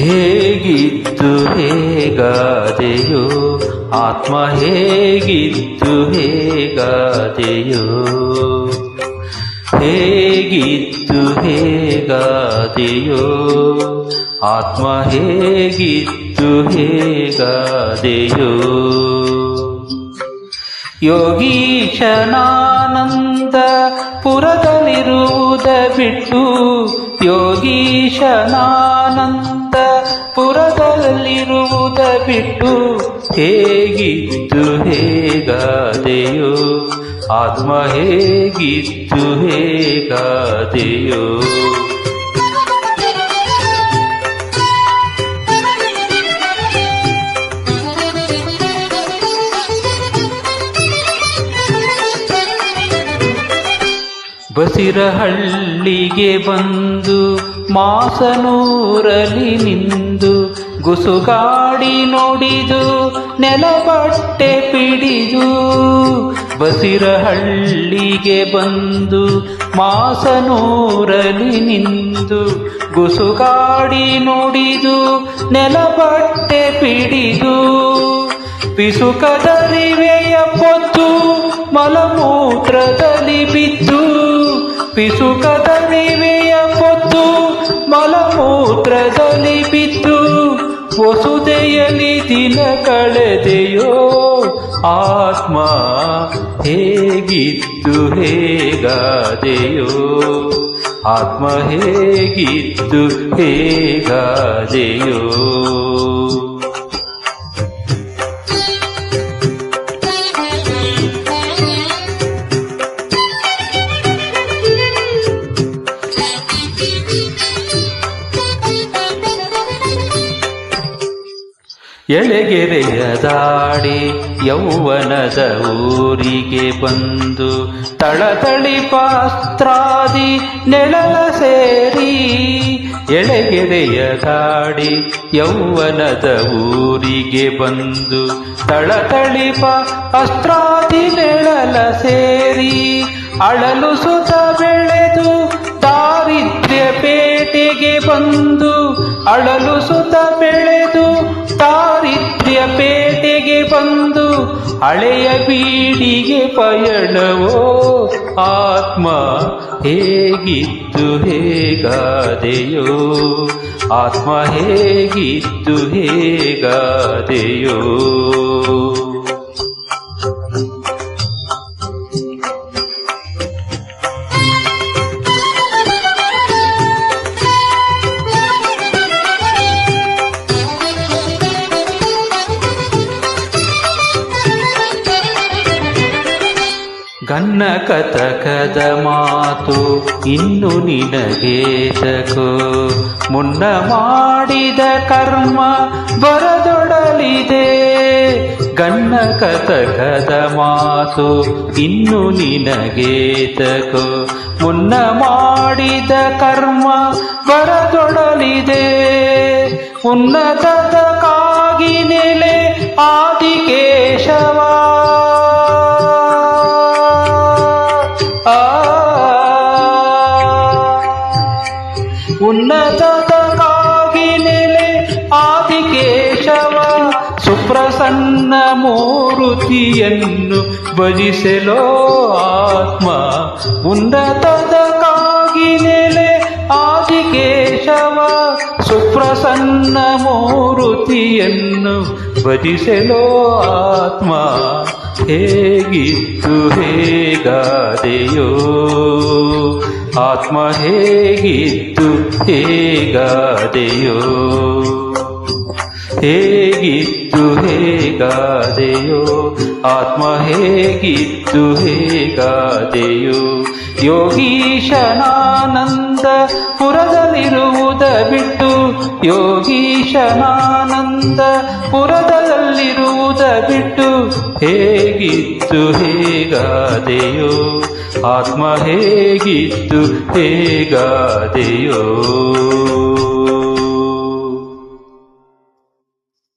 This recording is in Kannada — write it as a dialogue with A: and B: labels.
A: ಹೇಗಿತ್ತು ಹೇಗಾದೆಯೋ ಆತ್ಮ ಹೇಗಿತ್ತು ಹೇಗಾದೆಯೋ ಹೇಗಿತ್ತು ಹೇಗಾದೆಯೋ ಆತ್ಮ ಹೇಗಿತ್ತು ಹೇಗಾದೆಯೋ ಯೋಗೀಶನಾನಂದ ಪುರದಲ್ಲಿರುವುದ ಬಿಟ್ಟು ಯೋಗೀಶನಾನಂದ ಪುರದಲ್ಲಿರುವುದ ಬಿಟ್ಟು ಹೇಗಿತ್ತು ಹೇಗಾದೆಯೋ ಆತ್ಮ ಹೇಗಿತ್ತು ಹೇಗಾದೆಯೋ ಬಸಿರಹಳ್ಳಿಗೆ ಬಂದು ಮಾಸನೂರಲಿ ನಿಂದು ಗುಸುಗಾಡಿ ನೋಡಿದು ನೆಲಬಟ್ಟೆ ಪಿಡಿದು ಬಸಿರಹಳ್ಳಿಗೆ ಬಂದು ಮಾಸನೂರಲಿ ನಿಂದು ಗುಸುಗಾಡಿ ನೋಡಿದು ನೆಲಬಟ್ಟೆ ಪಿಡಿದು ಪಿಸುಕದರಿವೆಯ ಪೊದ್ದು ಮಲಮೂತ್ರದಲ್ಲಿ ಬಿದ್ದು ಪಿಸುಕದರಿವೆಯ ಪೊದ್ದು ಮಲಮೂತ್ರದಲ್ಲಿ ಬಿದ್ದು ವಸುದೆಯಲ್ಲಿ ದಿನ ಕಳೆದೆಯೋ ಆತ್ಮ ಹೇಗಿತ್ತು ಹೇಗಾದೆಯೋ ಆತ್ಮ ಹೇಗಿತ್ತು ಹೇಗಾದೆಯೋ ಎಳೆಗೆರೆಯ ದಾಡಿ ಯೌವನದ ಊರಿಗೆ ಬಂದು ತಳತಳಿಪಾಸ್ತ್ರಾದಿ ನೆಳಲ ಸೇರಿ ಎಳೆಗೆರೆಯ ದಾಡಿ ಯೌವನದ ಊರಿಗೆ ಬಂದು ತಳತಳಿಪ ಅಸ್ತ್ರಾದಿ ನೆಳಲ ಸೇರಿ ಅಳಲು ಸುತ ಬೆಳೆದು ದಾರಿದ್ರ್ಯ ಪೇಟೆಗೆ ಬಂದು ಅಳಲು ಸುತ ಬೆಳೆದು ದಾರಿದ್ರ್ಯ ಪೇಟೆಗೆ ಬಂದು ಹಳೆಯ ಬೀಡಿಗೆ ಪಯಣವೋ ಆತ್ಮ ಹೇಗಿತ್ತು ಹೇಗಾದೆಯೋ ಆತ್ಮ ಹೇಗಿತ್ತು ಹೇಗಾದೆಯೋ ಗನ್ನ ಕತಕದ ಮಾತು ಇನ್ನು ನಿನಗೇತಕೋ ಮುನ್ನ ಮಾಡಿದ ಕರ್ಮ ಬರದೊಡಲಿದೆ ಗನ್ನ ಕತಕದ ಮಾತು ಇನ್ನು ನಿನಗೇತಕೋ ಮುನ್ನ ಮಾಡಿದ ಕರ್ಮ ಬರದೊಡಲಿದೆ ಉನ್ನತದ ಕಾಗಿ ನೆಲೆ ಆದಿಕೇಶವ ಉನ್ನತಕ್ಕಾಗಿ ನೆಲೆ ಆದಿಕೇಶವ ಸುಪ್ರಸನ್ನ ಮೂರುತಿಯನ್ನು ಭಜಿಸಲೋ ಆತ್ಮ ಉನ್ನತಕ್ಕಾಗಿ ನೆಲೆ ಆದಿಕೇಶವ ಸುಪ್ರಸನ್ನ ಮೂರುತಿಯನ್ನು ಭಜಿಸಲೋ ಆತ್ಮ ಹೇಗಿತ್ತು ಹೇಗಾದೆಯೋ ಆತ್ಮ ಹೇಗಿತ್ತು ಹೇಗಾದೆಯೋ ಹೇಗಿತ್ತು ಹೇಗಾದೆಯೋ ಆತ್ಮ ಹೇಗಿತ್ತು ಹೇಗಾದೆಯೋ ಯೋಗೀಶನಾನಂದ ಪುರದಲ್ಲಿರುವುದ ಬಿಟ್ಟು ಯೋಗೀಶನಾನಂದ ಪುರದಲ್ಲಿರುವುದ ಬಿಟ್ಟು ಹೇಗಿತ್ತು ಹೇಗಾದೆಯೋ ಆತ್ಮ ಹೇಗಿತ್ತು ಹೇಗಾದೆಯೋ